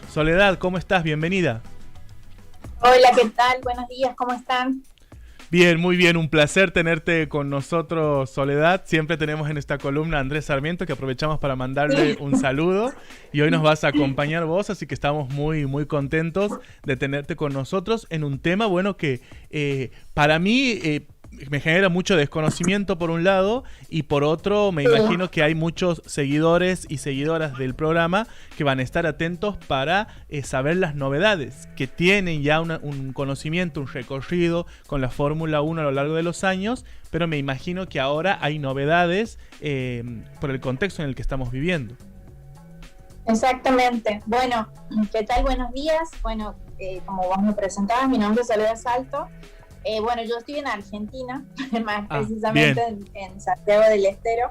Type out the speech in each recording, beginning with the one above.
Soledad, ¿cómo estás? Bienvenida. Hola, ¿qué tal? Buenos días, ¿cómo están? Bien, muy bien, un placer tenerte con nosotros, Soledad. Siempre tenemos en esta columna a Andrés Sarmiento, que aprovechamos para mandarle un saludo. Y hoy nos vas a acompañar vos, así que estamos muy, muy contentos de tenerte con nosotros en un tema, bueno, que para mí me genera mucho desconocimiento por un lado, y por otro me imagino que hay muchos seguidores y seguidoras del programa que van a estar atentos para saber las novedades, que tienen ya un conocimiento, un recorrido con la Fórmula 1 a lo largo de los años, pero me imagino que ahora hay novedades por el contexto en el que estamos viviendo. Exactamente. Bueno, ¿qué tal? Buenos días. Bueno, como vos me presentabas, mi nombre es Soledad Salto. Bueno, yo estoy en Argentina, más precisamente en Santiago del Estero.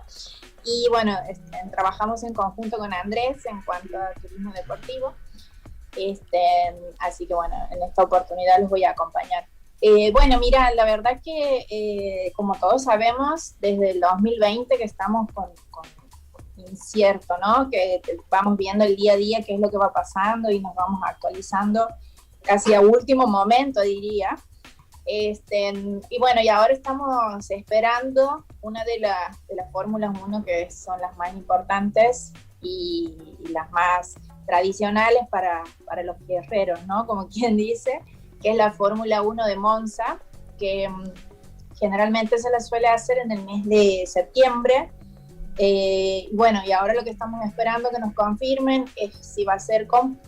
Y bueno, trabajamos en conjunto con Andrés en cuanto a turismo deportivo. Así que bueno, en esta oportunidad los voy a acompañar. Bueno, mira, la verdad que como todos sabemos, desde el 2020 que estamos con incierto, ¿no? Que vamos viendo el día a día qué es lo que va pasando y nos vamos actualizando casi a último momento, diría. Y bueno, y ahora estamos esperando una de las Fórmulas 1 que son las más importantes y las más tradicionales para los guerreros, ¿no? Como quien dice, que es la Fórmula 1 de Monza, que generalmente se la suele hacer en el mes de septiembre. Bueno, y ahora lo que estamos esperando que nos confirmen es si va a ser con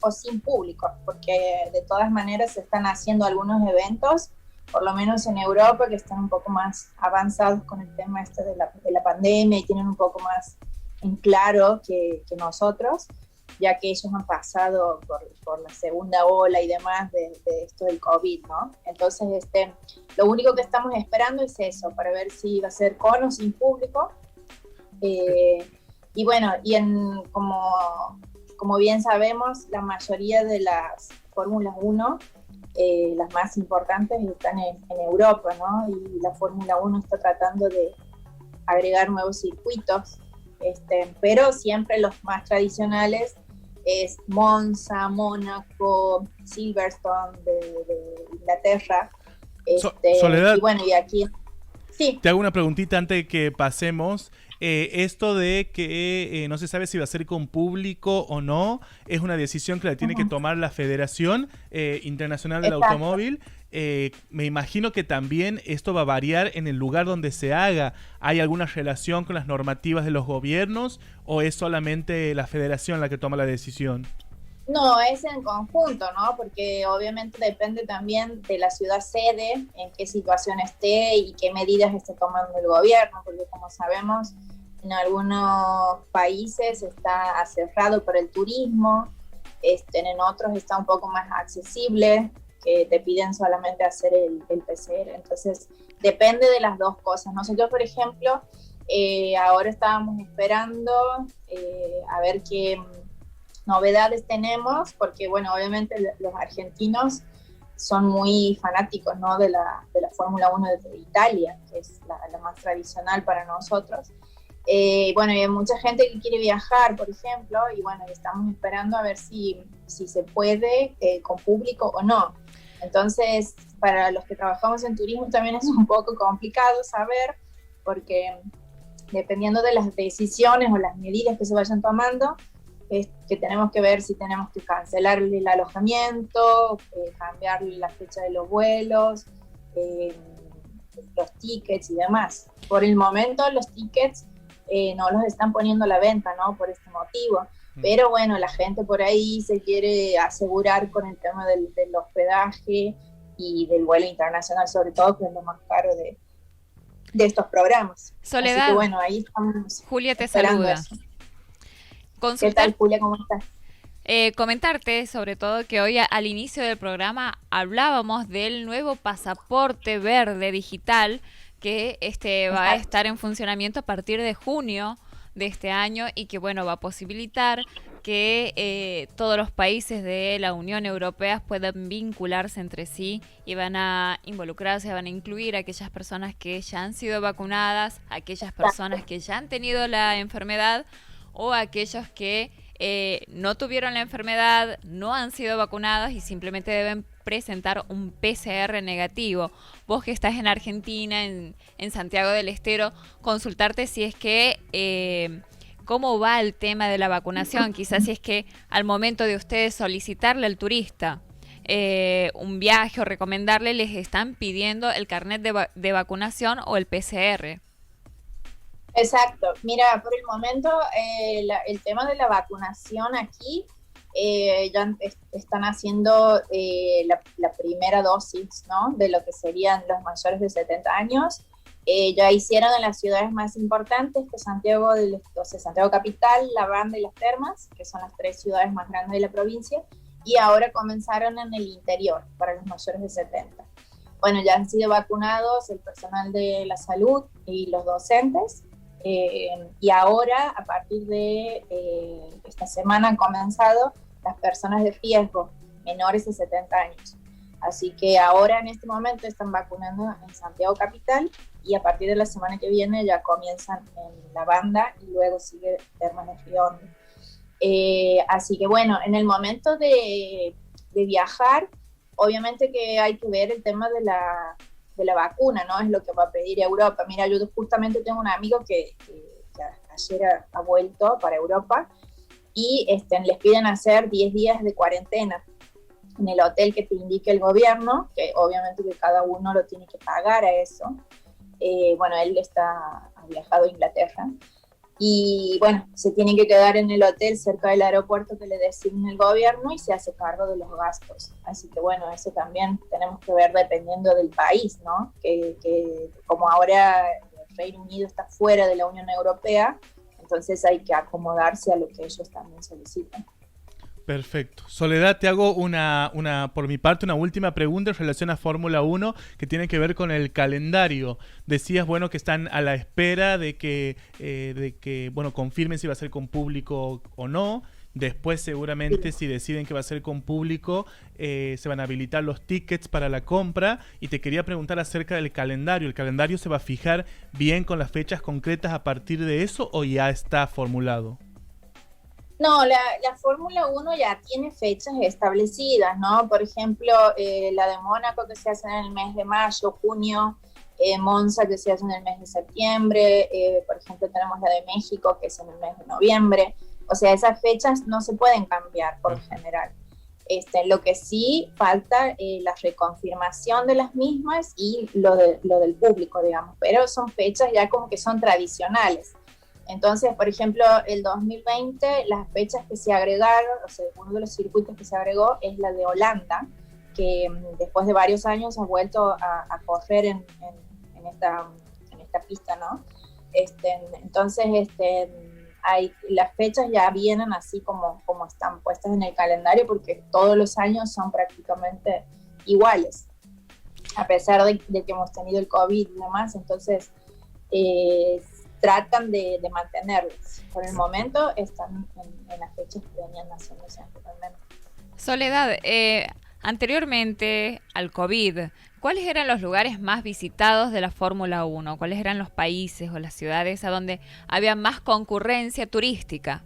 o sin público, porque de todas maneras se están haciendo algunos eventos, por lo menos en Europa, que están un poco más avanzados con el tema de la pandemia y tienen un poco más en claro que nosotros, ya que ellos han pasado por la segunda ola y demás de esto del COVID, ¿no? Entonces, lo único que estamos esperando es eso, para ver si va a ser con o sin público. Y bueno, como bien sabemos, la mayoría de las Fórmulas 1, las más importantes, están en Europa, ¿no? Y la Fórmula 1 está tratando de agregar nuevos circuitos, pero siempre los más tradicionales es Monza, Mónaco, Silverstone de Inglaterra. Soledad, y bueno, y aquí... Sí. Te hago una preguntita antes de que pasemos. Esto de que no se sabe si va a ser con público o no, es una decisión que la tiene que tomar la Federación Internacional del Automóvil. Me imagino que también esto va a variar en el lugar donde se haga. ¿Hay alguna relación con las normativas de los gobiernos o es solamente la Federación la que toma la decisión? No, es en conjunto, ¿no? Porque obviamente depende también de la ciudad sede, en qué situación esté y qué medidas esté tomando el gobierno, porque como sabemos, en algunos países está cerrado para el turismo, en otros está un poco más accesible, que te piden solamente hacer el PCR. Entonces, depende de las dos cosas. Nosotros, por ejemplo, ahora estábamos esperando a ver qué novedades tenemos, porque bueno, obviamente los argentinos son muy fanáticos, ¿no? de la Fórmula 1 de Italia, que es la más tradicional para nosotros. Bueno, y hay mucha gente que quiere viajar, por ejemplo, y bueno, estamos esperando a ver si se puede con público o no. Entonces, para los que trabajamos en turismo también es un poco complicado saber, porque dependiendo de las decisiones o las medidas que se vayan tomando, que tenemos que ver si tenemos que cancelarle el alojamiento, cambiarle la fecha de los vuelos, los tickets y demás. Por el momento los tickets no los están poniendo a la venta, ¿no? Por este motivo. Pero bueno, la gente por ahí se quiere asegurar con el tema del hospedaje y del vuelo internacional, sobre todo, que es lo más caro de estos programas. Soledad, así que bueno, ahí estamos. Julia te saluda. Eso. ¿Qué tal, Julia? ¿Cómo estás? Comentarte sobre todo que hoy al inicio del programa hablábamos del nuevo pasaporte verde digital que va a estar en funcionamiento a partir de junio de este año y que bueno, va a posibilitar que todos los países de la Unión Europea puedan vincularse entre sí y van a involucrarse, van a incluir a aquellas personas que ya han sido vacunadas, aquellas personas que ya han tenido la enfermedad o aquellos que no tuvieron la enfermedad, no han sido vacunadas y simplemente deben presentar un PCR negativo. Vos que estás en Argentina, en Santiago del Estero, consultarte si es que cómo va el tema de la vacunación, quizás si es que al momento de ustedes solicitarle al turista un viaje o recomendarle, les están pidiendo el carnet de vacunación o el PCR. Exacto. Mira, por el momento el tema de la vacunación aquí ya están haciendo la primera dosis, ¿no? De lo que serían los mayores de 70 años. Ya hicieron en las ciudades más importantes, que Santiago Capital, La Banda y Las Termas, que son las 3 ciudades más grandes de la provincia, y ahora comenzaron en el interior para los mayores de 70. Bueno, ya han sido vacunados el personal de la salud y los docentes. Y ahora, a partir de esta semana, han comenzado las personas de riesgo menores de 70 años. Así que ahora, en este momento, están vacunando en Santiago Capital y a partir de la semana que viene ya comienzan en La Banda y luego sigue Termas de Río Hondo. Así que bueno, en el momento de viajar, obviamente que hay que ver el tema de la vacuna, ¿no? Es lo que va a pedir Europa. Mira, yo justamente tengo un amigo que ayer ha vuelto para Europa y les piden hacer 10 días de cuarentena en el hotel que te indique el gobierno, que obviamente que cada uno lo tiene que pagar a eso. Bueno, él ha viajado a Inglaterra y bueno, se tienen que quedar en el hotel cerca del aeropuerto que le designe el gobierno y se hace cargo de los gastos. Así que bueno, eso también tenemos que ver dependiendo del país, ¿no? Que como ahora el Reino Unido está fuera de la Unión Europea, entonces hay que acomodarse a lo que ellos también solicitan. Perfecto. Soledad, te hago por mi parte una última pregunta en relación a Fórmula 1 que tiene que ver con el calendario. Decías, bueno, que están a la espera de que bueno, confirmen si va a ser con público o no. Después, seguramente, si deciden que va a ser con público, se van a habilitar los tickets para la compra. Y te quería preguntar acerca del calendario. ¿El calendario se va a fijar bien con las fechas concretas a partir de eso o ya está formulado? No, la Fórmula 1 ya tiene fechas establecidas, ¿no? Por ejemplo, la de Mónaco que se hace en el mes de mayo, junio, Monza que se hace en el mes de septiembre, por ejemplo tenemos la de México que es en el mes de noviembre. O sea, esas fechas no se pueden cambiar por lo general. Lo que sí falta la reconfirmación de las mismas y lo del público, digamos, pero son fechas ya como que son tradicionales. Entonces, por ejemplo, el 2020, las fechas que se agregaron, o sea, uno de los circuitos que se agregó es la de Holanda, que después de varios años ha vuelto a correr en esta pista, ¿no? Entonces, las fechas ya vienen así como están puestas en el calendario, porque todos los años son prácticamente iguales, a pesar de que hemos tenido el COVID y demás. Entonces, tratan de mantenerlos. Por el momento están en las fechas que venían haciéndose anteriormente. Soledad, anteriormente al COVID, ¿cuáles eran los lugares más visitados de la Fórmula 1? ¿Cuáles eran los países o las ciudades a donde había más concurrencia turística?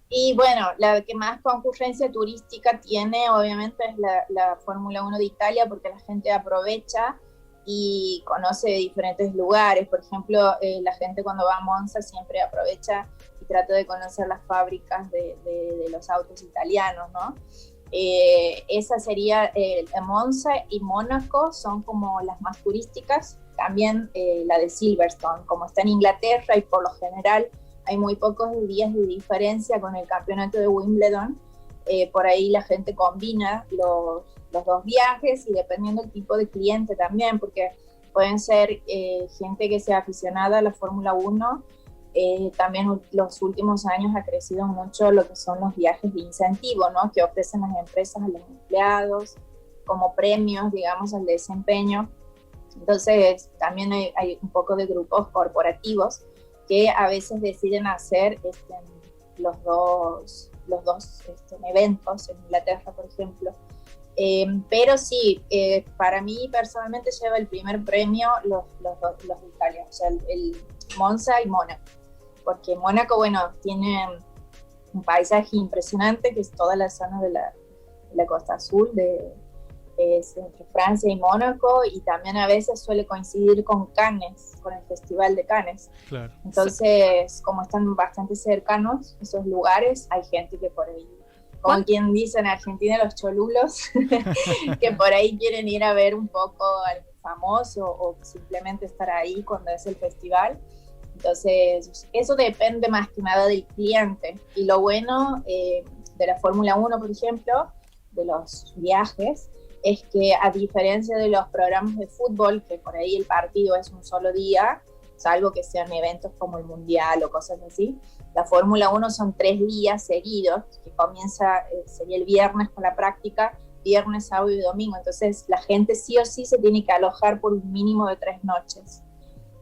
Y bueno, la que más concurrencia turística tiene obviamente es la Fórmula 1 de Italia, porque la gente aprovecha y conoce diferentes lugares. Por ejemplo, la gente cuando va a Monza siempre aprovecha y trata de conocer las fábricas de los autos italianos, ¿no? Esa sería Monza y Mónaco, son como las más turísticas. También la de Silverstone, como está en Inglaterra y por lo general hay muy pocos días de diferencia con el campeonato de Wimbledon, por ahí la gente combina los dos viajes y dependiendo del tipo de cliente también, porque pueden ser gente que sea aficionada a la Fórmula 1. También los últimos años ha crecido mucho lo que son los viajes de incentivo, ¿no? Que ofrecen las empresas a los empleados como premios, digamos, al desempeño. Entonces también hay un poco de grupos corporativos que a veces deciden hacer los dos eventos en Inglaterra, por ejemplo. Pero sí, para mí personalmente lleva el primer premio los de Italia, o sea, el Monza y Mónaco, porque Mónaco, bueno, tiene un paisaje impresionante, que es toda la zona de la costa azul, es entre Francia y Mónaco, y también a veces suele coincidir con Cannes, con el Festival de Cannes. Claro. Entonces, como están bastante cercanos esos lugares, hay gente que por ahí, como quien dice en Argentina, los cholulos, que por ahí quieren ir a ver un poco al famoso o simplemente estar ahí cuando es el festival. Entonces, eso depende más que nada del cliente. Y lo bueno de la Fórmula 1, por ejemplo, de los viajes, es que a diferencia de los programas de fútbol, que por ahí el partido es un solo día, salvo que sean eventos como el Mundial o cosas así, la Fórmula 1 son 3 días seguidos, que comienza, sería el viernes con la práctica, viernes, sábado y domingo. Entonces la gente sí o sí se tiene que alojar por un mínimo de 3 noches.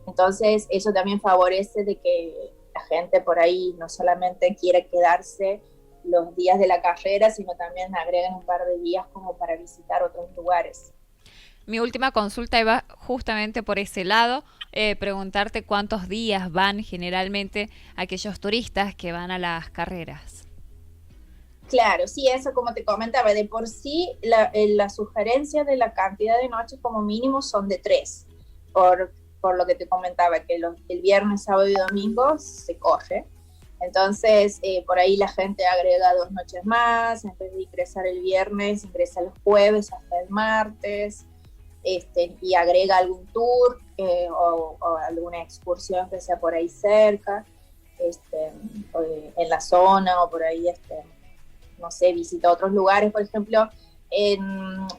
Entonces eso también favorece de que la gente por ahí no solamente quiere quedarse los días de la carrera, sino también agregan un par de días como para visitar otros lugares. Mi última consulta iba justamente por ese lado, preguntarte cuántos días van generalmente aquellos turistas que van a las carreras. Claro, sí, eso como te comentaba, de por sí la sugerencia de la cantidad de noches como mínimo son de 3, por lo que te comentaba, que el viernes, sábado y domingo se corre. Entonces, por ahí la gente agrega 2 noches más, en vez de ingresar el viernes, ingresa el jueves hasta el martes, y agrega algún tour o alguna excursión que sea por ahí cerca, en la zona, o por ahí, no sé, visita otros lugares. Por ejemplo,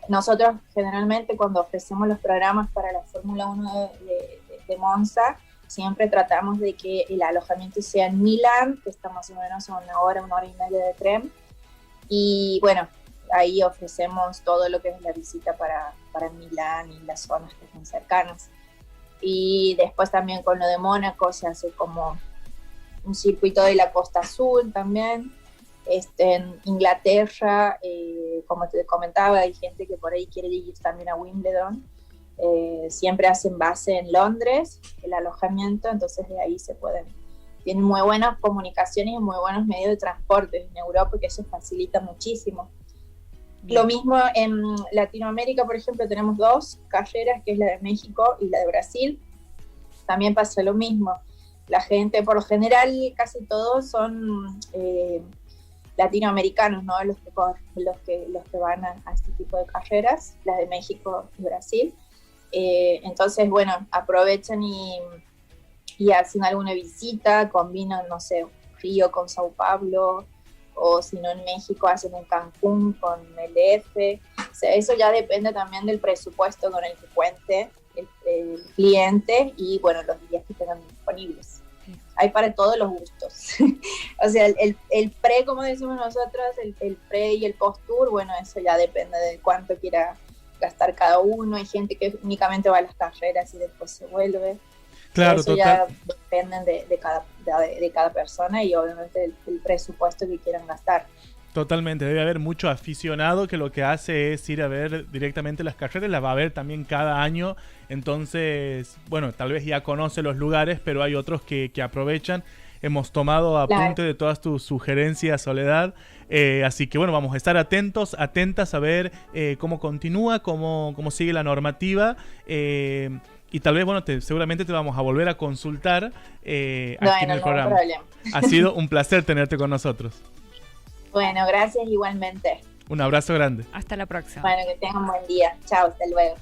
nosotros generalmente cuando ofrecemos los programas para la Fórmula 1 de Monza, siempre tratamos de que el alojamiento sea en Milán, que está más o menos a una hora y media de tren. Y bueno, ahí ofrecemos todo lo que es la visita para Milán y las zonas que están cercanas. Y después también con lo de Mónaco se hace como un circuito de la Costa Azul también. En Inglaterra, como te comentaba, hay gente que por ahí quiere ir también a Wimbledon. Siempre hacen base en Londres, el alojamiento, entonces de ahí tienen muy buenas comunicaciones y muy buenos medios de transporte en Europa, que eso facilita muchísimo. Bien. Lo mismo en Latinoamérica, por ejemplo, tenemos 2 carreras, que es la de México y la de Brasil. También pasa lo mismo. La gente, por lo general, casi todos son latinoamericanos, ¿no? Los que van a este tipo de carreras, las de México y Brasil. Entonces, bueno, aprovechan y hacen alguna visita, combinan, no sé, Río con Sao Paulo, o si no en México hacen un Cancún con el DF. O sea, eso ya depende también del presupuesto con el que cuente el cliente y, bueno, los días que tengan disponibles. Hay para todos los gustos. O sea, el pre, como decimos nosotros, el pre y el post-tour, bueno, eso ya depende de cuánto quiera gastar cada uno. Hay gente que únicamente va a las carreras y después se vuelve. Claro, eso ya depende de cada persona y obviamente el presupuesto que quieran gastar. Totalmente, debe haber mucho aficionado que lo que hace es ir a ver directamente las carreras, las va a ver también cada año. Entonces, bueno, tal vez ya conoce los lugares, pero hay otros que aprovechan. Hemos tomado apunte de todas tus sugerencias, Soledad. Así que bueno, vamos a estar atentas a ver cómo continúa, cómo sigue la normativa. Y tal vez, bueno, seguramente te vamos a volver a consultar aquí en el programa. Ha sido un placer tenerte con nosotros. Bueno, gracias igualmente. Un abrazo grande. Hasta la próxima. Bueno, que tengan un buen día. Chao, hasta luego.